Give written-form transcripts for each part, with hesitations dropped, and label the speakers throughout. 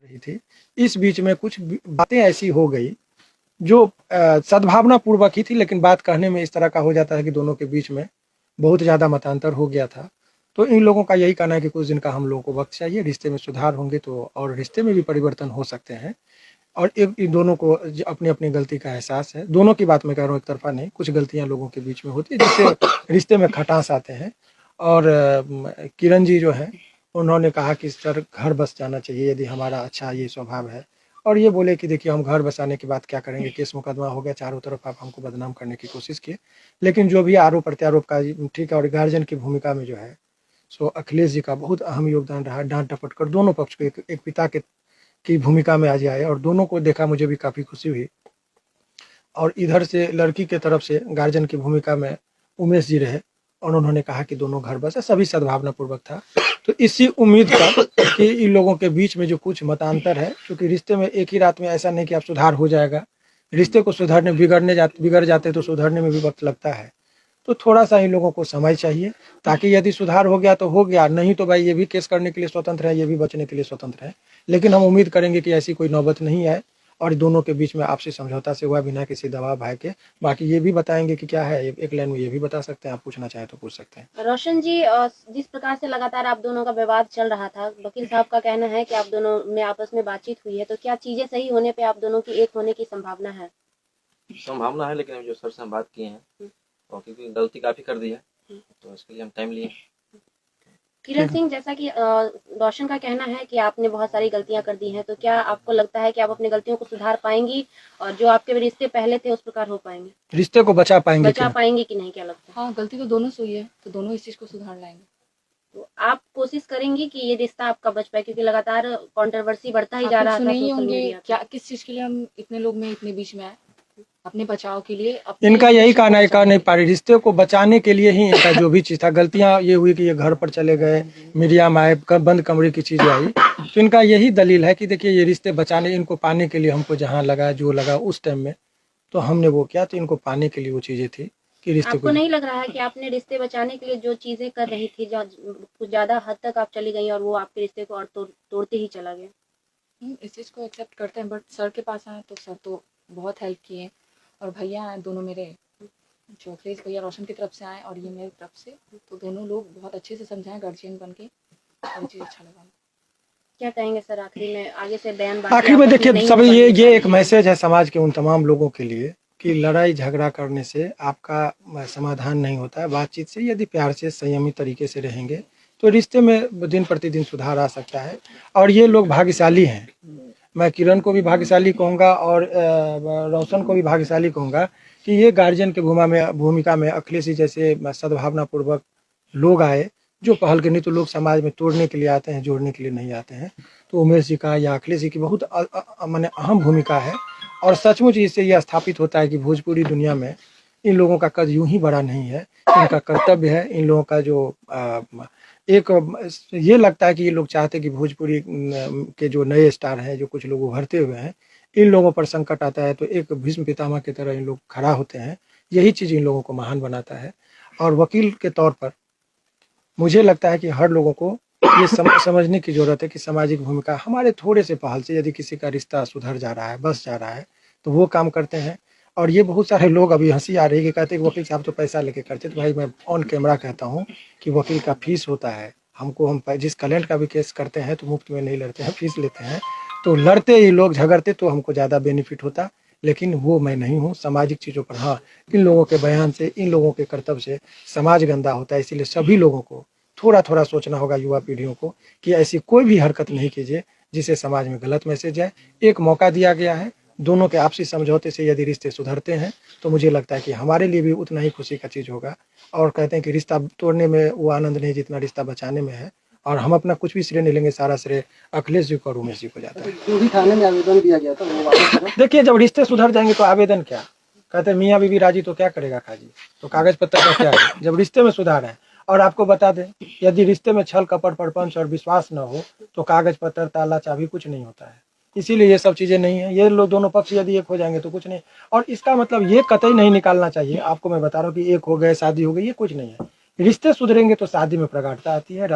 Speaker 1: रही थी। इस बीच में कुछ बातें ऐसी हो गई जो सद्भावना पूर्वक ही थी, लेकिन बात कहने में इस तरह का हो जाता है कि दोनों के बीच में बहुत ज़्यादा मतांतर हो गया था। तो इन लोगों का यही कहना है कि कुछ दिन का हम लोगों को वक्त चाहिए, रिश्ते में सुधार होंगे तो और रिश्ते में भी परिवर्तन हो सकते हैं। और एक इन दोनों को अपनी अपनी गलती का एहसास है। दोनों की बात मैं कह रहा हूँ, एक तरफा नहीं, कुछ गलतियां लोगों के बीच में होती है जिससे रिश्ते में खटास आते हैं। और किरण जी जो है उन्होंने कहा कि सर घर बस जाना चाहिए यदि हमारा अच्छा ये स्वभाव है। और ये बोले कि देखिए हम घर बसाने के बाद क्या करेंगे, केस मुकदमा हो गया चारों तरफ, आप हमको बदनाम करने की कोशिश किए। लेकिन जो भी आरोप प्रत्यारोप का ठीक है, और गार्जियन की भूमिका में जो है सो अखिलेश जी का बहुत अहम योगदान रहा। डांट डपट कर दोनों पक्ष को एक पिता के की भूमिका में आज आए और दोनों को देखा, मुझे भी काफ़ी खुशी हुई। और इधर से लड़की के तरफ से गार्जियन की भूमिका में उमेश जी रहे और उन्होंने कहा कि दोनों घर बसे, सभी सद्भावना पूर्वक था। तो इसी उम्मीद का कि इन लोगों के बीच में जो कुछ मतांतर है, क्योंकि रिश्ते में एक ही रात में ऐसा नहीं कि आप सुधार हो जाएगा, रिश्ते को सुधारने बिगड़ जाते तो सुधरने में भी वक्त लगता है। तो थोड़ा सा इन लोगों को समय चाहिए, ताकि यदि सुधार हो गया तो हो गया, नहीं तो भाई ये भी केस करने के लिए स्वतंत्र है, ये भी बचने के लिए स्वतंत्र है। लेकिन हम उम्मीद करेंगे कि ऐसी कोई नौबत नहीं आए और दोनों के बीच में आपसी समझौता से हुआ, बिना किसी दबाव भय के। बाकी ये भी बताएंगे कि क्या है, एक लाइन में ये भी बता सकते हैं, आप पूछना चाहे तो पूछ सकते हैं।
Speaker 2: रोशन जी, जिस प्रकार से लगातार आप दोनों का विवाद चल रहा था, वकील साहब का कहना है कि आप दोनों में आपस में बातचीत हुई है, तो क्या चीजें सही होने पे आप दोनों की एक होने की संभावना है?
Speaker 3: संभावना है, लेकिन अभी जो सर से हम बात किए हैं तो क्योंकि गलती काफी कर दी है तो इसके लिए हम टाइम लिए।
Speaker 2: किरण सिंह, जैसा कि रोशन का कहना है कि आपने बहुत सारी गलतियां कर दी हैं, तो क्या आपको लगता है कि आप अपनी गलतियों को सुधार पाएंगी और जो आपके रिश्ते पहले थे उस प्रकार हो पाएंगे,
Speaker 1: रिश्ते को बचा पाएंगे
Speaker 2: कि नहीं, क्या लगता है?
Speaker 4: हाँ, गलती तो दोनों से हुई है, तो दोनों इस चीज को सुधार लाएंगे।
Speaker 2: तो आप कोशिश करेंगी कि ये रिश्ता आपका बच पाए, क्योंकि लगातार कंट्रोवर्सी बढ़ता ही जा रहा था
Speaker 4: सुने ही
Speaker 2: सोशल
Speaker 4: होंगे
Speaker 2: मीडिया पे।
Speaker 4: क्या, किस चीज के लिए हम इतने लोग में इतने बीच में आए, अपने बचाव के लिए।
Speaker 1: इनका यही कहना है, कह नहीं पा रही, रिश्ते को बचाने के लिए ही इनका जो भी चीज़ था, गलतियां ये हुई कि ये घर पर चले गए, मीडिया में आए, बंद कमरे की चीज़ें आई। तो इनका यही दलील है कि देखिए ये रिश्ते बचाने, इनको पाने के लिए हमको जहाँ लगा जो लगा उस टाइम में तो हमने वो किया, तो इनको पाने के लिए वो चीज़ें थी कि रिश्ते
Speaker 2: आपको नहीं लग रहा है कि आपने रिश्ते बचाने के लिए जो चीजें कर रही थी, जो कुछ ज्यादा हद तक आप चली गई और वो आपके रिश्ते को और तोड़ते ही चला गया?
Speaker 4: इस चीज को एक्सेप्ट करते हैं, बट सर के पास आए तो सर तो बहुत हेल्प किए, और भैया आए दोनों मेरे, जो अखिलेश भैया रोशन की तरफ से आए और ये मेरी तरफ से, तो दोनों लोग बहुत अच्छे से समझाएं गार्जियन बन के, और चीज अच्छा लगा।
Speaker 2: क्या कहेंगे सर आखिरी में? आगे से बयान
Speaker 1: आखिर में देखिए सभी ये एक मैसेज है समाज के उन तमाम लोगों के लिए कि लड़ाई झगड़ा करने से आपका समाधान नहीं होता है। बातचीत से, यदि प्यार से संयमित तरीके से रहेंगे तो रिश्ते में दिन प्रतिदिन सुधार आ सकता है। और ये लोग भाग्यशाली हैं, मैं किरण को भी भाग्यशाली कहूँगा और रोशन को भी भाग्यशाली कहूँगा कि ये गार्जियन की भूमिका में अखिलेश जी जैसे सद्भावना पूर्वक लोग आए, जो पहल के, नहीं तो लोग समाज में तोड़ने के लिए आते हैं, जोड़ने के लिए नहीं आते हैं। तो उमेश जी का या अखिलेश जी की बहुत माने अहम भूमिका है। और सचमुच इससे यह स्थापित होता है कि भोजपुरी दुनिया में इन लोगों का कद यूं ही बड़ा नहीं है, इनका कर्तव्य है। इन लोगों का जो एक ये लगता है कि ये लोग चाहते हैं कि भोजपुरी के जो नए स्टार हैं, जो कुछ लोग उभरते हुए हैं, इन लोगों पर संकट आता है तो एक भीष्म पितामह की तरह इन लोग खड़ा होते हैं। यही चीज़ इन लोगों को महान बनाता है। और वकील के तौर पर मुझे लगता है कि हर लोगों को ये समझने की ज़रूरत है कि सामाजिक भूमिका हमारे थोड़े से पहल से यदि किसी का रिश्ता सुधर जा रहा है, बस जा रहा है, तो वो काम करते हैं। और ये बहुत सारे लोग, अभी हंसी आ रही है कि कहते हैं कि वकील साहब तो पैसा लेके करते, तो भाई मैं ऑन कैमरा कहता हूँ कि वकील का फीस होता है। हमको, हम जिस क्लाइंट का भी केस करते हैं तो मुफ्त में नहीं लड़ते हैं, फीस लेते हैं। तो लड़ते ही लोग झगड़ते तो हमको ज़्यादा बेनिफिट होता, लेकिन वो मैं नहीं हूँ। सामाजिक चीज़ों पर हाँ, इन लोगों के बयान से, इन लोगों के कर्तव्य से समाज गंदा होता है। इसीलिए सभी लोगों को थोड़ा थोड़ा सोचना होगा, युवा पीढ़ियों को, कि ऐसी कोई भी हरकत नहीं कीजिए जिससे समाज में गलत मैसेज जाए। एक मौका दिया गया है, दोनों के आपसी समझौते से यदि रिश्ते सुधरते हैं तो मुझे लगता है कि हमारे लिए भी उतना ही खुशी का चीज़ होगा। और कहते हैं कि रिश्ता तोड़ने में वो आनंद नहीं जितना रिश्ता बचाने में है। और हम अपना कुछ भी श्रेय नहीं लेंगे, सारा श्रेय अखिलेश जी को और उमेश जी को जाता है।
Speaker 5: जो भी थाने में आवेदन दिया गया था वो वापस करो।
Speaker 1: देखिए, जब रिश्ते सुधर जाएंगे तो आवेदन क्या, कहते हैं मियाँ बीवी राजी तो क्या करेगा काजी, तो कागज पत्तर का क्या है जब रिश्ते में सुधार है। और आपको बता दें, यदि रिश्ते में छल कपट प्रपंच और विश्वास न हो तो कागज पत्तर ताला चाबी कुछ नहीं होता है। इसीलिए ये सब चीज़ें नहीं है। ये लोग दोनों पक्ष यदि एक हो जाएंगे तो कुछ नहीं। और इसका मतलब ये कतई नहीं निकालना चाहिए, आपको मैं बता रहा हूँ कि एक हो गए शादी हो गई, ये कुछ नहीं है। रिश्ते सुधरेंगे तो शादी में प्रगाढ़ता आती है,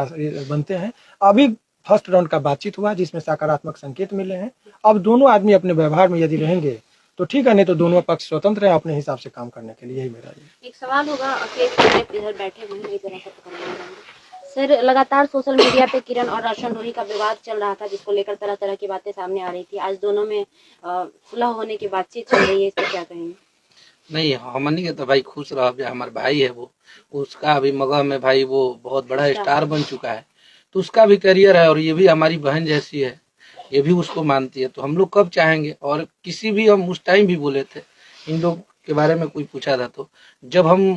Speaker 1: बनते हैं। अभी फर्स्ट राउंड का बातचीत हुआ जिसमें सकारात्मक संकेत मिले हैं। अब दोनों आदमी अपने व्यवहार में यदि रहेंगे तो ठीक है, नहीं तो दोनों पक्ष स्वतंत्र हैं अपने हिसाब से काम करने के लिए। यही मेरा ये।
Speaker 2: एक सवाल होगा कि इधर बैठे हुए हैं, एक जरा सा पकड़ना चाहेंगे। सर, लगातार सोशल मीडिया पे किरण और रोशन रोही का विवाद चल रहा था, जिसको लेकर तरह तरह की बातें सामने आ रही थी। आज दोनों में सुलह होने की बातचीत चल रही है, इसको क्या कहेंगे?
Speaker 6: नहीं, हमनी के तो भाई खुश रह, हमारे भाई है वो, उसका अभी मगह में भाई वो बहुत बड़ा स्टार बन चुका है, तो उसका भी करियर है और ये भी हमारी बहन जैसी है, ये भी उसको मानती है। तो हम लोग कब चाहेंगे, और किसी भी, हम उस टाइम भी बोले थे इन लोग के बारे में, कोई पूछा था तो जब हम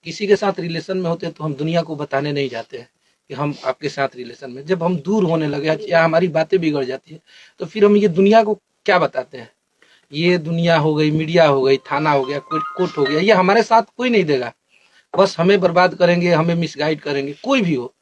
Speaker 6: किसी के साथ रिलेशन में होते हैं तो हम दुनिया को बताने नहीं जाते हैं कि हम आपके साथ रिलेशन में। जब हम दूर होने लगे या हमारी बातें बिगड़ जाती है तो फिर हम ये दुनिया को क्या बताते हैं। ये दुनिया हो गई, मीडिया हो गई, थाना हो गया, कोर्ट हो गया, ये हमारे साथ कोई नहीं देगा, बस हमें बर्बाद करेंगे, हमें मिसगाइड करेंगे, कोई भी हो।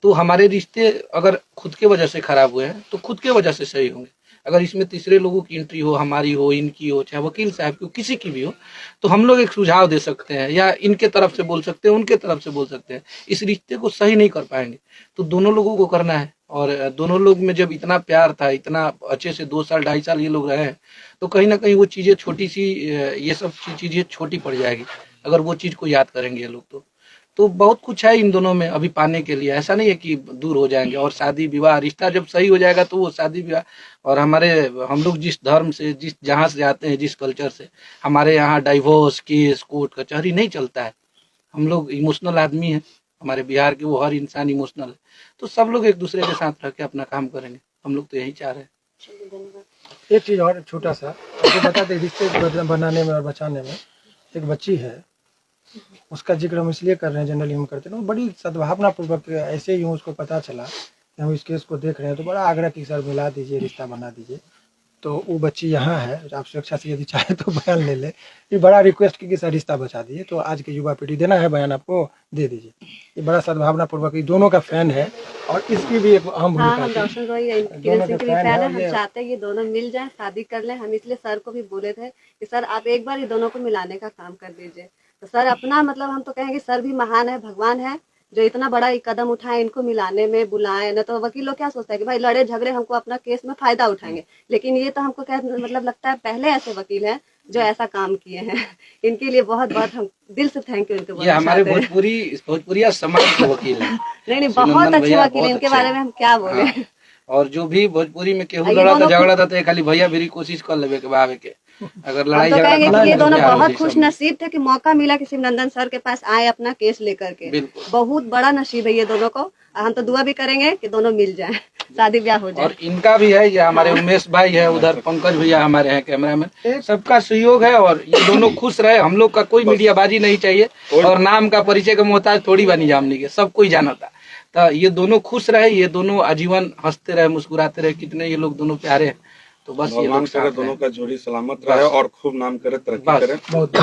Speaker 6: तो हमारे रिश्ते अगर खुद के वजह से खराब हुए हैं तो खुद के वजह से सही होंगे। अगर इसमें तीसरे लोगों की एंट्री हो, हमारी हो, इनकी हो, चाहे वकील साहब की हो, किसी की भी हो, तो हम लोग एक सुझाव दे सकते हैं, या इनके तरफ से बोल सकते हैं, उनके तरफ से बोल सकते हैं। इस रिश्ते को सही नहीं कर पाएंगे तो दोनों लोगों को करना है। और दोनों लोग में जब इतना प्यार था, इतना अच्छे से 2 साल 2.5 साल ये लोग रहे हैं, तो कहीं ना कहीं वो चीजें छोटी सी, ये सब चीजें छोटी पड़ जाएगी अगर वो चीज को याद करेंगे ये लोग। तो बहुत कुछ है इन दोनों में अभी पाने के लिए, ऐसा नहीं है कि दूर हो जाएंगे। और शादी विवाह, रिश्ता जब सही हो जाएगा तो वो शादी विवाह, और हम लोग जिस धर्म से, जिस जहाँ से आते हैं, जिस कल्चर से, हमारे यहाँ डाइवोर्स केस, कोर्ट कचहरी नहीं चलता है। हम लोग इमोशनल आदमी हैं, हमारे बिहार के वो हर इंसान इमोशनल है। तो सब लोग एक दूसरे के साथ रह के अपना काम करेंगे, हम लोग तो यही चाह रहे हैं।
Speaker 2: चलिए, धन्यवाद।
Speaker 1: एक चीज़ और छोटा सा आपको बता दें, रिश्ते बनाने में और बचाने में एक बच्ची है, उसका जिक्र हम इसलिए कर रहे हैं, जनरली हम करते हैं, वो बड़ी सद्भावना पूर्वक, ऐसे ही उसको पता चला कि हम इस केस को देख रहे हैं तो बड़ा आग्रह की सर मिला दीजिए, रिश्ता बना दीजिए। तो वो बच्ची यहाँ है, आप सुरक्षा से यदि चाहे तो बयान ले ले। ये बड़ा रिक्वेस्ट की कि सर रिश्ता बचा दीजिए, तो आज की युवा पीढ़ी देना है बयान आपको, दे दीजिए। ये बड़ा सद्भावना पूर्वक, ये दोनों का फैन है और इसकी भी एक अहम
Speaker 7: हाँ, हम
Speaker 1: भूमिका है।
Speaker 7: रोशन रोही किरण सिंह के भी फैन है। हम चाहते हैं ये दोनों मिल जाएं, शादी कर लें। हम इसलिए सर को भी बोले थे कि सर आप एक बार ये दोनों को मिलाने का काम कर दीजिए। तो सर अपना मतलब हम तो कहेंगे सर भी महान है, भगवान है, जो इतना बड़ा एक कदम उठाए, इनको मिलाने में बुलाए। न तो वकील लोग क्या सोचते हैं कि भाई लड़े झगड़े हमको अपना केस में फायदा उठाएंगे, लेकिन ये तो हमको क्या मतलब लगता है पहले ऐसे वकील हैं जो ऐसा काम किए हैं। इनके लिए बहुत बहुत हम दिल से थैंक यू इनको
Speaker 6: ये हमारे
Speaker 7: बोलना चाहते हैं।
Speaker 6: भोजपुरिया समाज के वकील हैं।
Speaker 7: नहीं बहुत अच्छे वकील हैं, इनके बारे में हम क्या बोले।
Speaker 6: हाँ। और जो भी भोजपुरी में केहू
Speaker 7: ये
Speaker 6: लड़ा तो
Speaker 7: दोनों
Speaker 6: झगड़ा था, खाली भैया भी कोशिश कर लेवे के बावे के, अगर
Speaker 7: हम
Speaker 6: लड़ाई
Speaker 7: तो
Speaker 6: झगड़ा
Speaker 7: कहेंगे
Speaker 6: करना
Speaker 7: कि ये
Speaker 6: है तो
Speaker 7: दोनों
Speaker 6: प्यार
Speaker 7: बहुत
Speaker 6: होगी
Speaker 7: खुश
Speaker 6: सब में।
Speaker 7: नसीब थे कि मौका मिला कि शिवनंदन सर के पास आए अपना केस लेकर के।
Speaker 6: बिल्कुल।
Speaker 7: बहुत बड़ा नसीब है ये दोनों को। हम तो दुआ भी करेंगे कि दोनों मिल जाएं, शादी ब्याह हो जाए।
Speaker 6: और इनका भी है, ये हमारे उमेश भाई है, उधर पंकज भैया हमारे हैं कैमरामैन, सबका सहयोग है और ये दोनों खुश रहे। हम लोग का कोई मीडियाबाजी नहीं चाहिए और नाम का परिचय का मोहताज थोड़ी बनी जामनी के, सब कोई जाना था। तो ये दोनों खुश रहे, ये दोनों आजीवन हंसते रहे, मुस्कुराते रहे, कितने ये लोग दोनों प्यारे हैं। तो बस ये लोग
Speaker 8: भगवान करे
Speaker 6: साथ
Speaker 8: दोनों
Speaker 6: रहे।
Speaker 8: का जोड़ी सलामत रहे और खूब नाम करे, तरक्की
Speaker 6: बस।
Speaker 8: करे।
Speaker 1: बहुत